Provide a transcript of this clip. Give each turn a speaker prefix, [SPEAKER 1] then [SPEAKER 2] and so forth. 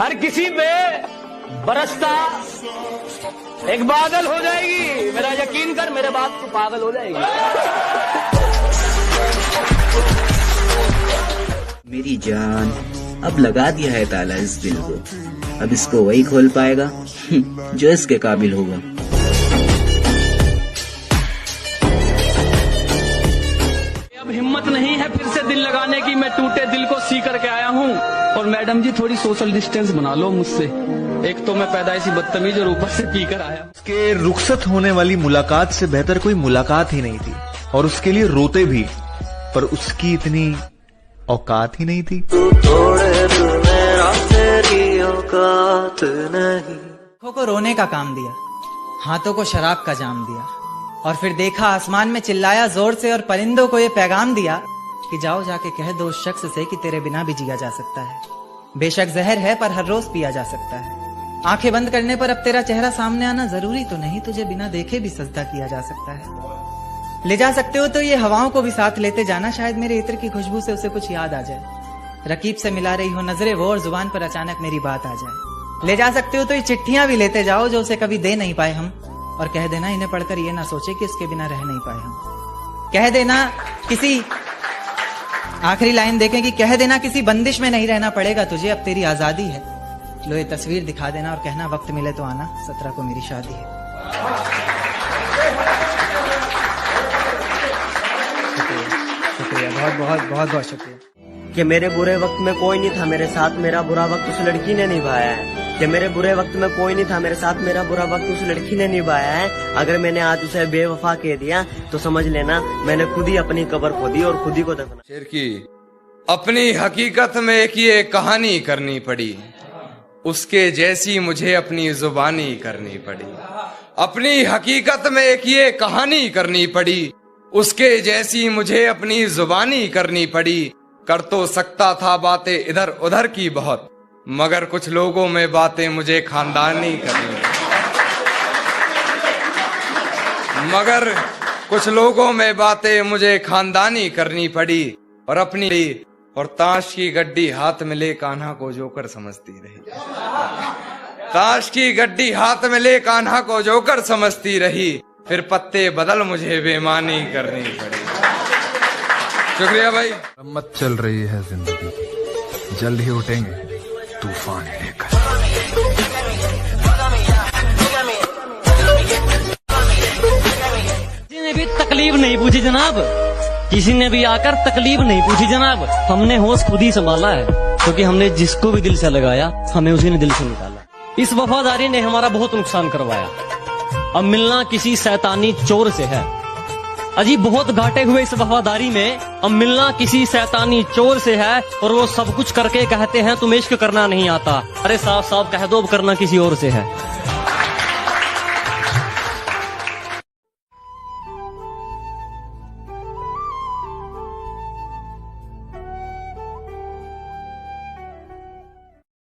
[SPEAKER 1] हर किसी पे बरसता एक बादल हो जाएगी। मेरा यकीन कर, मेरे बाप तो पागल हो जाएगी।
[SPEAKER 2] मेरी जान, अब लगा दिया है ताला इस दिल को, अब इसको वही खोल पाएगा जो इसके काबिल होगा।
[SPEAKER 1] अब हिम्मत नहीं है फिर से दिल लगाने की, मैं टूटे दिल को सी करके आया हूँ। और मैडम जी थोड़ी सोशल डिस्टेंस बना लो मुझसे, एक तो मैं पैदाइशी बदतमीज और ऊपर से पी कर आया।
[SPEAKER 3] उसके रुखसत होने वाली मुलाकात से बेहतर कोई मुलाकात ही नहीं थी, और उसके लिए रोते भी, पर उसकी इतनी औकात ही नहीं थी।
[SPEAKER 4] आंखों को रोने का काम दिया, हाथों को शराब का जाम दिया, और फिर देखा आसमान में चिल्लाया जोर से और परिंदों को ये पैगाम दिया कि जाओ जाके कह दो उस शख्स से कि तेरे बिना भी जिया जा सकता है। बेशक जहर है पर हर रोज पिया जा सकता है। आंखें बंद करने पर अब तेरा चेहरा सामने आना जरूरी तो नहीं, तुझे बिना देखे भी सजदा किया जा सकता है। ले जा सकते हो तो ये हवाओं को भी साथ लेते जाना, शायद मेरे इत्र की खुशबू से उसे कुछ याद आ जाए। रकीब से मिला रही हो नजरे वो और जुबान पर अचानक मेरी बात आ जाए। ले जा सकते हो तो ये चिट्ठियां भी लेते जाओ जो उसे कभी दे नहीं पाए हम, और कह देना इन्हें पढ़कर ये ना सोचे कि उसके बिना रह नहीं पाए हम। कह देना किसी, आखिरी लाइन देखें कि कह देना किसी बंदिश में नहीं रहना पड़ेगा तुझे, अब तेरी आजादी है। लो ये तस्वीर दिखा देना और कहना वक्त मिले तो आना, 17 को मेरी शादी है। शुक्रिया, बहुत बहुत शुक्रिया।
[SPEAKER 5] कि मेरे बुरे वक्त में कोई नहीं था मेरे साथ, मेरा बुरा वक्त उस लड़की ने निभाया है। कि मेरे बुरे वक्त में कोई नहीं था मेरे साथ, मेरा बुरा वक्त उस लड़की ने निभाया है। अगर मैंने आज उसे बेवफा कह दिया तो समझ लेना मैंने खुद ही अपनी कब्र खोदी और खुद ही को दफना।
[SPEAKER 6] शेर की अपनी हकीकत में एक ये कहानी करनी पड़ी, उसके जैसी मुझे अपनी जुबानी करनी पड़ी। अपनी हकीकत में एक ये कहानी करनी पड़ी, उसके जैसी मुझे अपनी जुबानी करनी पड़ी। कर तो सकता था बातें इधर उधर की बहुत, मगर कुछ लोगों में बातें मुझे खानदानी करनी मगर कुछ लोगों में बातें मुझे खानदानी करनी पड़ी। और अपनी और ताश की गड्डी हाथ में ले कान्हा को जोकर समझती रही। ताश की गड्डी हाथ में ले कान्हा को जोकर समझती रही, फिर पत्ते बदल मुझे बेईमानी करनी पड़ी। शुक्रिया भाई।
[SPEAKER 7] मत चल रही है जिंदगी की, जल्द ही उठेंगे तूफान लेकर।
[SPEAKER 8] किसी ने भी तकलीफ नहीं पूछी जनाब, किसी ने भी आकर तकलीफ नहीं पूछी जनाब। हमने होश खुद ही संभाला है, क्योंकि हमने जिसको भी दिल से लगाया हमें उसी ने दिल से निकाला। इस वफादारी ने हमारा बहुत नुकसान करवाया, अब मिलना किसी शैतानी चोर से है। अजी बहुत घाटे हुए इस वफादारी में, अब मिलना किसी शैतानी चोर से है। और वो सब कुछ करके कहते हैं तुम्हें इश्क करना नहीं आता। अरे साफ साफ कह दो अब करना किसी और से है।